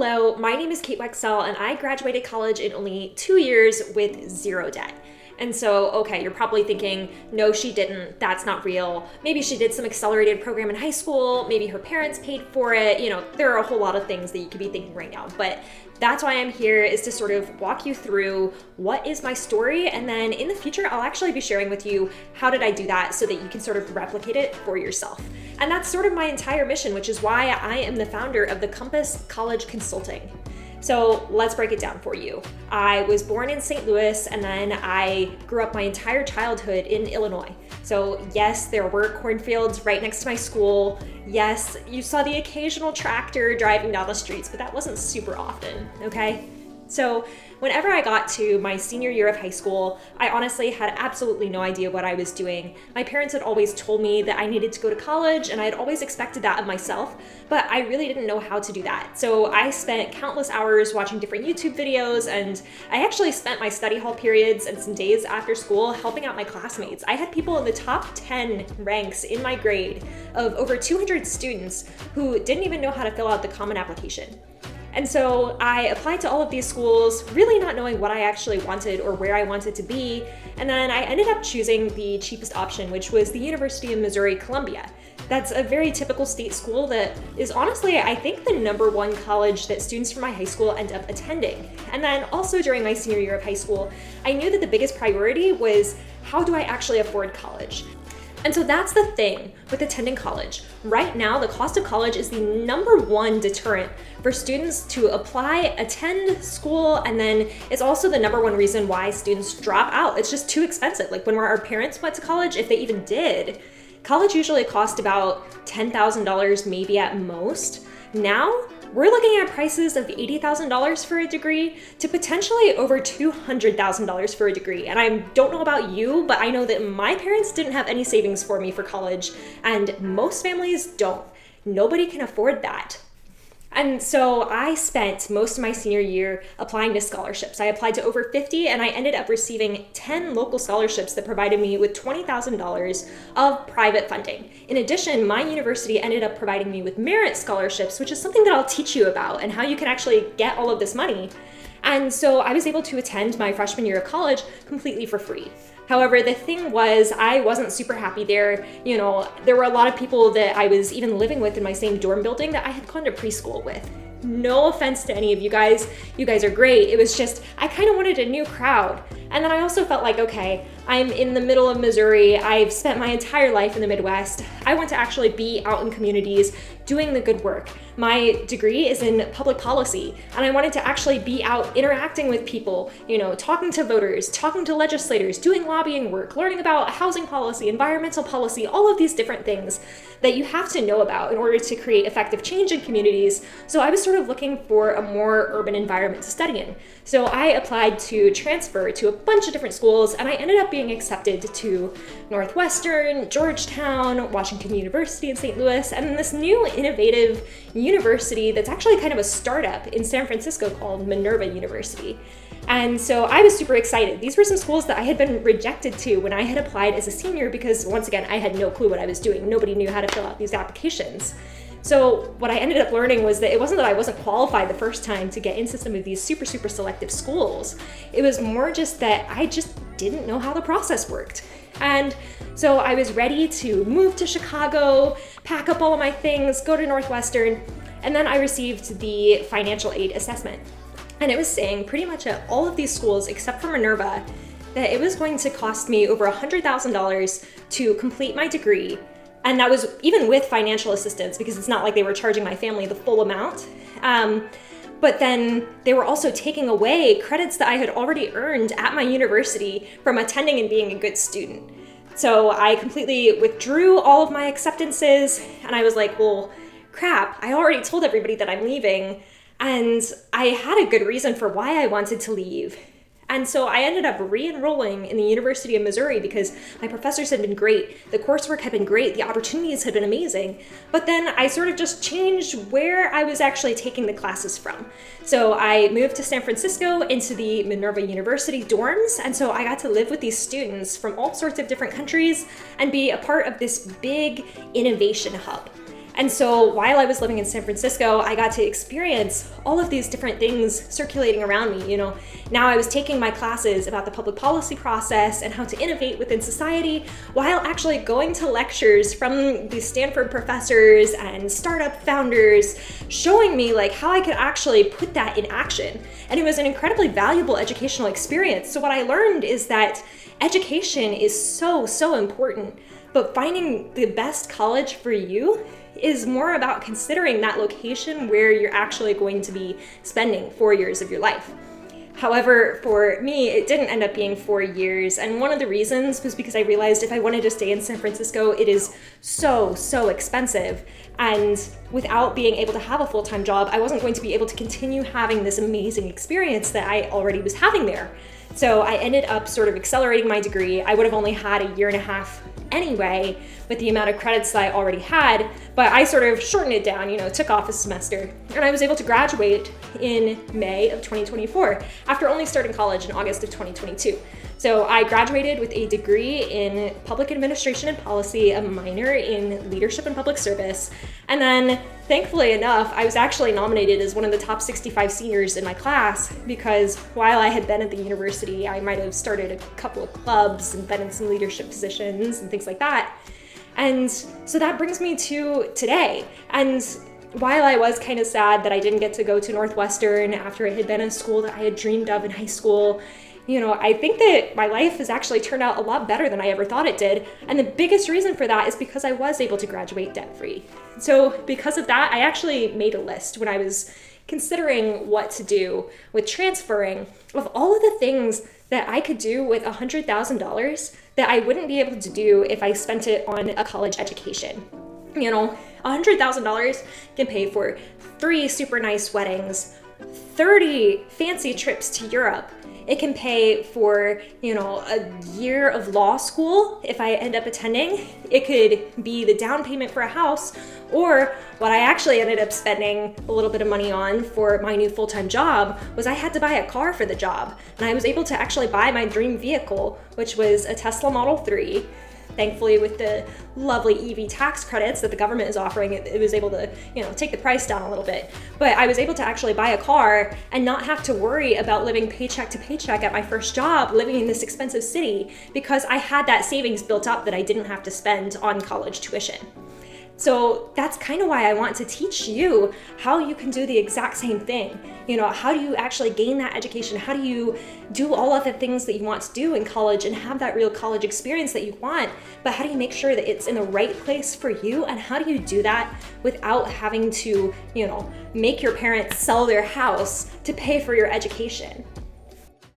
Hello, my name is Kate.h.wexell and I graduated college in only 2 years with zero debt. And so, okay, you're probably thinking, no, she didn't, that's not real. Maybe she did some accelerated program in high school, maybe her parents paid for it. There are a whole lot of things that you could be thinking right now, but that's why I'm here, is to sort of walk you through what is my story, and then in the future, I'll actually be sharing with you how did I do that so that you can sort of replicate it for yourself. And that's sort of my entire mission, which is why I am the founder of the Compass College Consulting. So let's break it down for you. I was born in St. Louis, and then I grew up my entire childhood in Illinois. So yes, there were cornfields right next to my school. Yes, you saw the occasional tractor driving down the streets, but that wasn't super often, okay? So whenever I got to my senior year of high school, I honestly had absolutely no idea what I was doing. My parents had always told me that I needed to go to college, and I had always expected that of myself, but I really didn't know how to do that. So I spent countless hours watching different YouTube videos, and I actually spent my study hall periods and some days after school helping out my classmates. I had people in the top 10 ranks in my grade of over 200 students who didn't even know how to fill out the Common Application. And so I applied to all of these schools, really not knowing what I actually wanted or where I wanted to be. And then I ended up choosing the cheapest option, which was the University of Missouri-Columbia. That's a very typical state school that is honestly, I think, the #1 college that students from my high school end up attending. And then also during my senior year of high school, I knew that the biggest priority was, how do I actually afford college? And so that's the thing with attending college. Right now, the cost of college is the #1 deterrent for students to apply, attend school, and then it's also the #1 reason why students drop out. It's just too expensive. Like when our parents went to college, if they even did, college usually cost about $10,000 maybe at most. Now, we're looking at prices of $80,000 for a degree to potentially over $200,000 for a degree. And I don't know about you, but I know that my parents didn't have any savings for me for college, and most families don't. Nobody can afford that. And so I spent most of my senior year applying to scholarships. I applied to over 50, and I ended up receiving 10 local scholarships that provided me with $20,000 of private funding. In addition, my university ended up providing me with merit scholarships, which is something that I'll teach you about and how you can actually get all of this money. And so I was able to attend my freshman year of college completely for free. However, the thing was, I wasn't super happy there. There were a lot of people that I was even living with in my same dorm building that I had gone to preschool with. No offense to any of you guys. You guys are great. It was just, I kind of wanted a new crowd. And then I also felt like, okay, I'm in the middle of Missouri. I've spent my entire life in the Midwest. I want to actually be out in communities doing the good work. My degree is in public policy, and I wanted to actually be out interacting with people, talking to voters, talking to legislators, doing lobbying work, learning about housing policy, environmental policy, all of these different things that you have to know about in order to create effective change in communities. So I was sort of looking for a more urban environment to study in. So I applied to transfer to a bunch of different schools, and I ended up being accepted to Northwestern, Georgetown, Washington University in St. Louis, and then this new innovative university that's actually kind of a startup in San Francisco called Minerva University. And so I was super excited. These were some schools that I had been rejected to when I had applied as a senior because, once again, I had no clue what I was doing. Nobody knew how to fill out these applications. So what I ended up learning was that it wasn't that I wasn't qualified the first time to get into some of these super selective schools. It was more just that I just didn't know how the process worked. And so I was ready to move to Chicago, pack up all of my things, go to Northwestern, and then I received the financial aid assessment. And it was saying pretty much at all of these schools, except for Minerva, that it was going to cost me over $100,000 to complete my degree. And that was even with financial assistance, because it's not like they were charging my family the full amount. But then they were also taking away credits that I had already earned at my university from attending and being a good student. So I completely withdrew all of my acceptances, and I was like, well, crap, I already told everybody that I'm leaving, and I had a good reason for why I wanted to leave. And so I ended up re-enrolling in the University of Missouri because my professors had been great, the coursework had been great, the opportunities had been amazing. But then I sort of just changed where I was actually taking the classes from. So I moved to San Francisco into the Minerva University dorms, and so I got to live with these students from all sorts of different countries and be a part of this big innovation hub. And so while I was living in San Francisco, I got to experience all of these different things circulating around me. Now I was taking my classes about the public policy process and how to innovate within society while actually going to lectures from the Stanford professors and startup founders showing me like how I could actually put that in action. And it was an incredibly valuable educational experience. So what I learned is that education is so important, but finding the best college for you is more about considering that location where you're actually going to be spending 4 years of your life. However, for me, it didn't end up being 4 years. And one of the reasons was because I realized if I wanted to stay in San Francisco, it is so expensive. And without being able to have a full-time job, I wasn't going to be able to continue having this amazing experience that I already was having there. So I ended up sort of accelerating my degree. I would have only had a year and a half anyway with the amount of credits that I already had, but I sort of shortened it down, took off a semester, and I was able to graduate in May of 2024 after only starting college in August of 2022. So I graduated with a degree in public administration and policy, a minor in leadership and public service, and then thankfully enough, I was actually nominated as one of the top 65 seniors in my class because while I had been at the university, I might have started a couple of clubs and been in some leadership positions and things like that. And so that brings me to today. And while I was kind of sad that I didn't get to go to Northwestern after it had been a school that I had dreamed of in high school, I think that my life has actually turned out a lot better than I ever thought it did. And the biggest reason for that is because I was able to graduate debt-free. So because of that, I actually made a list when I was considering what to do with transferring of all of the things that I could do with $100,000 that I wouldn't be able to do if I spent it on a college education. $100,000 can pay for 3 super nice weddings, 30 fancy trips to Europe. It can pay for, a year of law school if I end up attending. It could be the down payment for a house, or what I actually ended up spending a little bit of money on for my new full-time job was I had to buy a car for the job. And I was able to actually buy my dream vehicle, which was a Tesla Model 3. Thankfully, with the lovely EV tax credits that the government is offering, it was able to, take the price down a little bit. But I was able to actually buy a car and not have to worry about living paycheck to paycheck at my first job, living in this expensive city, because I had that savings built up that I didn't have to spend on college tuition. So that's kind of why I want to teach you how you can do the exact same thing. How do you actually gain that education? How do you do all of the things that you want to do in college and have that real college experience that you want? But how do you make sure that it's in the right place for you? And how do you do that without having to, make your parents sell their house to pay for your education?